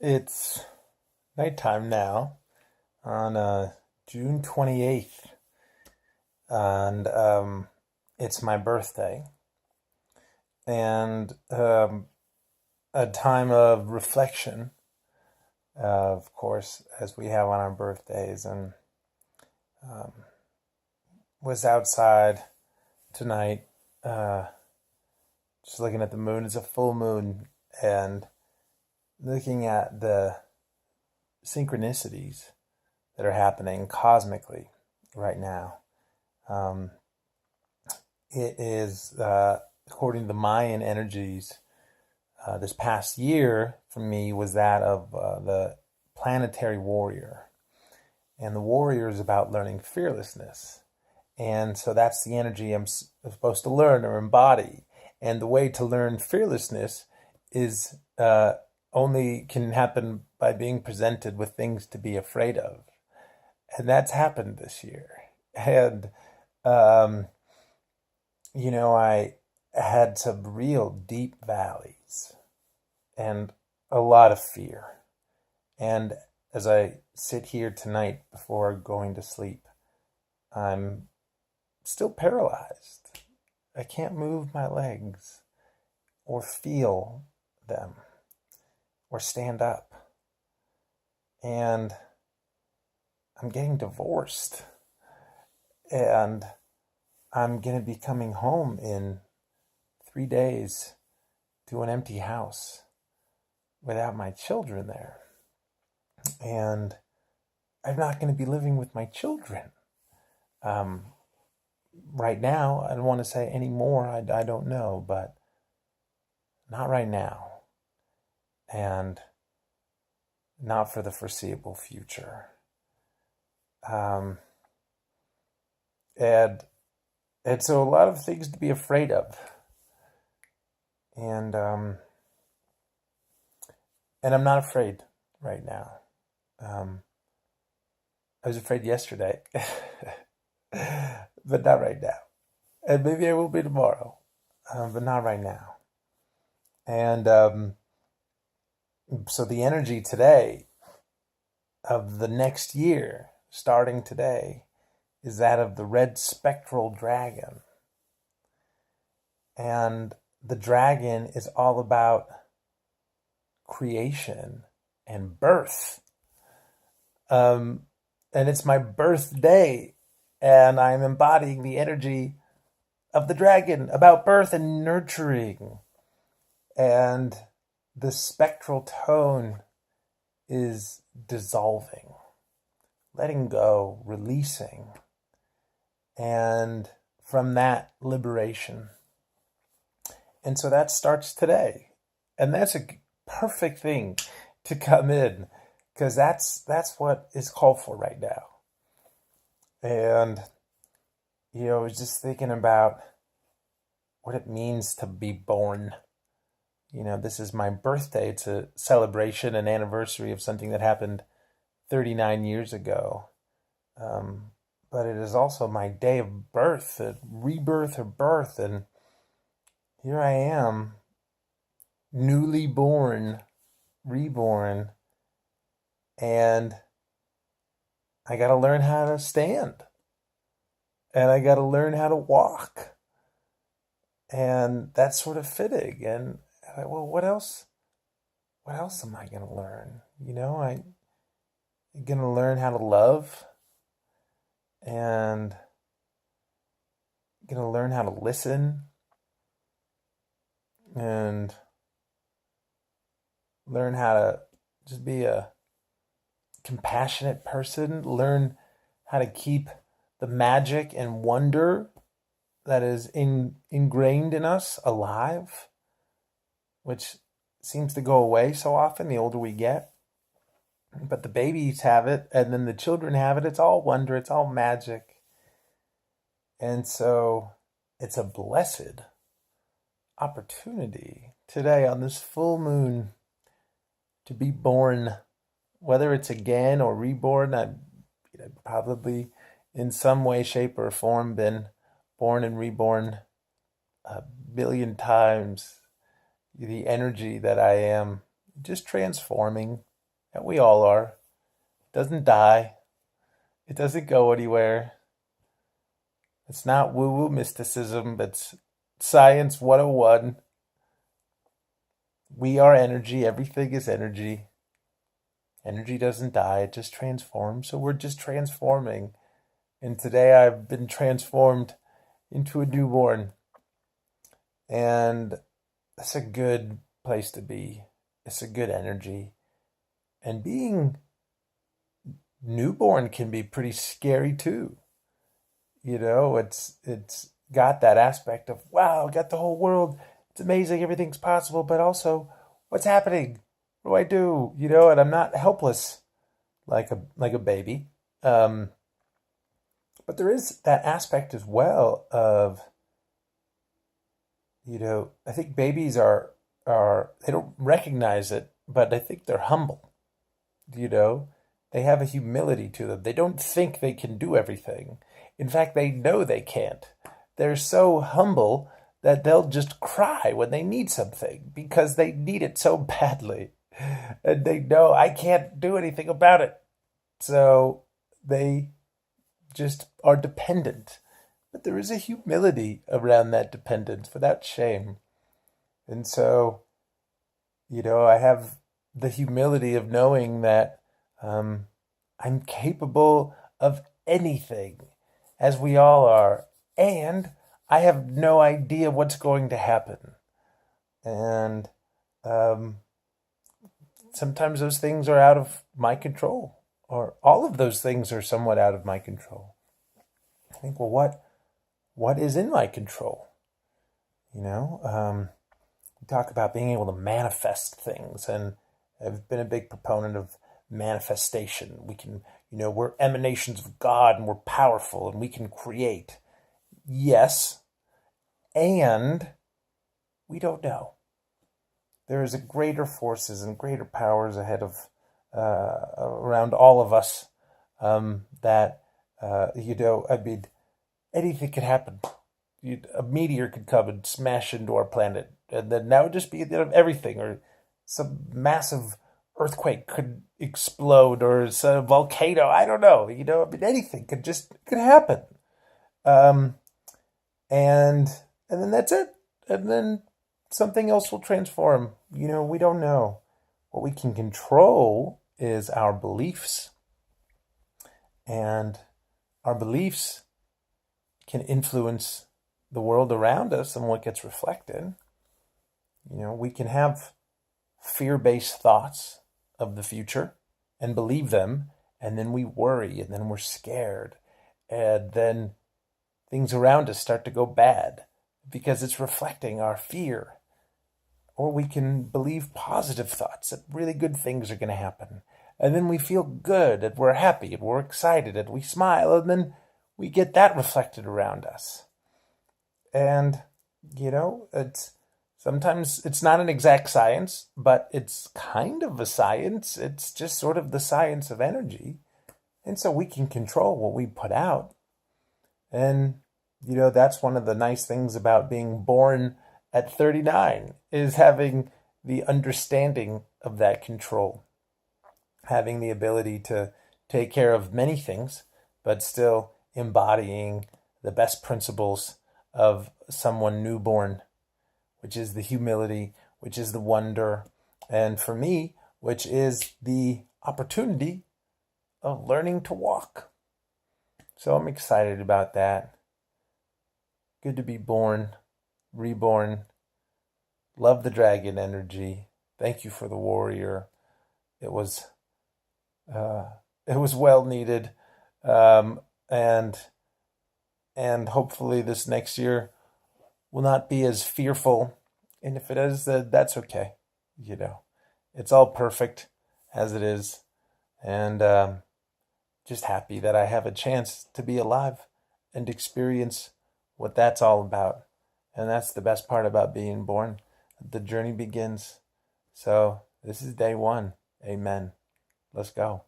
It's nighttime now on June 28th, and it's my birthday, and a time of reflection, of course, as we have on our birthdays, and um, was outside tonight, uh, just looking at the moon. It's a full moon, and looking at the synchronicities that are happening cosmically right now. Um, it is, according to the Mayan energies, this past year for me was that of the planetary warrior. And the warrior is about learning fearlessness. And so that's the energy I'm supposed to learn or embody. And the way to learn fearlessness is only can happen by being presented with things to be afraid of. And that's happened this year. And, um, I had some real deep valleys and a lot of fear. And as I sit here tonight before going to sleep, I'm still paralyzed. I can't move my legs or feel them or stand up. And I'm getting divorced. And I'm going to be coming home in 3 days to an empty house without my children there. And I'm not going to be living with my children. Right now, I don't want to say any more. I don't know, but not right now. And not for the foreseeable future. And so a lot of things to be afraid of. And I'm not afraid right now. I was afraid yesterday, but not right now. And maybe I will be tomorrow, but not right now. And so the energy today of the next year, starting today, is that of the red spectral dragon. And the dragon is all about creation and birth. And it's my birthday, and I'm embodying the energy of the dragon about birth and nurturing. And the spectral tone is dissolving, letting go, releasing, and from that, liberation. And so that starts today. And that's a perfect thing to come in, because that's what is called for right now. And, I was just thinking about what it means to be born. This is my birthday. It's a celebration, an anniversary of something that happened 39 years ago. But it is also my day of birth, a rebirth or birth. And here I am, newly born, reborn, and I got to learn how to stand. And I got to learn how to walk. And that's sort of fitting. And well, what else? What else am I going to learn? I'm going to learn how to love, and going to learn how to listen, and learn how to just be a compassionate person, learn how to keep the magic and wonder that is ingrained in us alive, which seems to go away so often the older we get. But the babies have it, and then the children have it. It's all wonder, it's all magic. And so it's a blessed opportunity today on this full moon to be born, whether it's again or reborn. I've probably in some way, shape, or form been born and reborn a billion times. The energy that I am just transforming and we all are. It doesn't die. It doesn't go anywhere. It's not woo-woo mysticism, but it's science 101. We are energy. Everything is energy. Energy doesn't die. It just transforms. So we're just transforming. And today I've been transformed into a newborn. And that's a good place to be. It's a good energy. And being newborn can be pretty scary too. It's got that aspect of, wow, I got the whole world. It's amazing, everything's possible, but also what's happening? What do I do? And I'm not helpless like a baby. But there is that aspect as well of, I think babies are they don't recognize it, but I think they're humble. They have a humility to them. They don't think they can do everything. In fact, they know they can't. They're so humble that they'll just cry when they need something because they need it so badly. And they know I can't do anything about it. So they just are dependent. But there is a humility around that dependence without shame. And so, I have the humility of knowing that I'm capable of anything, as we all are, and I have no idea what's going to happen. And sometimes those things are out of my control, or all of those things are somewhat out of my control. I think, well, what is in my control? We talk about being able to manifest things, and I've been a big proponent of manifestation. We can, we're emanations of God, and we're powerful, and we can create. Yes, and we don't know. There is a greater forces and greater powers ahead of around all of us that anything could happen. A meteor could come and smash into our planet, and then that would just be the end of everything, or some massive earthquake could explode, or some volcano. I don't know. Anything could happen. And then that's it. And then something else will transform. We don't know. What we can control is our beliefs. And our beliefs can influence the world around us and what gets reflected. We can have fear-based thoughts of the future and believe them, and then we worry, and then we're scared, and then things around us start to go bad because it's reflecting our fear. Or we can believe positive thoughts that really good things are going to happen, and then we feel good, and we're happy, and we're excited, and we smile, and then we get that reflected around us. And sometimes it's not an exact science, but it's kind of a science. It's just sort of the science of energy. And so we can control what we put out. And, that's one of the nice things about being born at 39, is having the understanding of that control. Having the ability to take care of many things, but still embodying the best principles of someone newborn, which is the humility, which is the wonder, and for me, which is the opportunity of learning to walk. So I'm excited about that. Good to be born, reborn. Love the dragon energy. Thank you for the warrior. It was well needed, and hopefully this next year will not be as fearful. And if it is, that's okay. It's all perfect as it is. And just happy that I have a chance to be alive and experience what that's all about. And that's the best part about being born. The journey begins. So this is day one. Amen. Let's go.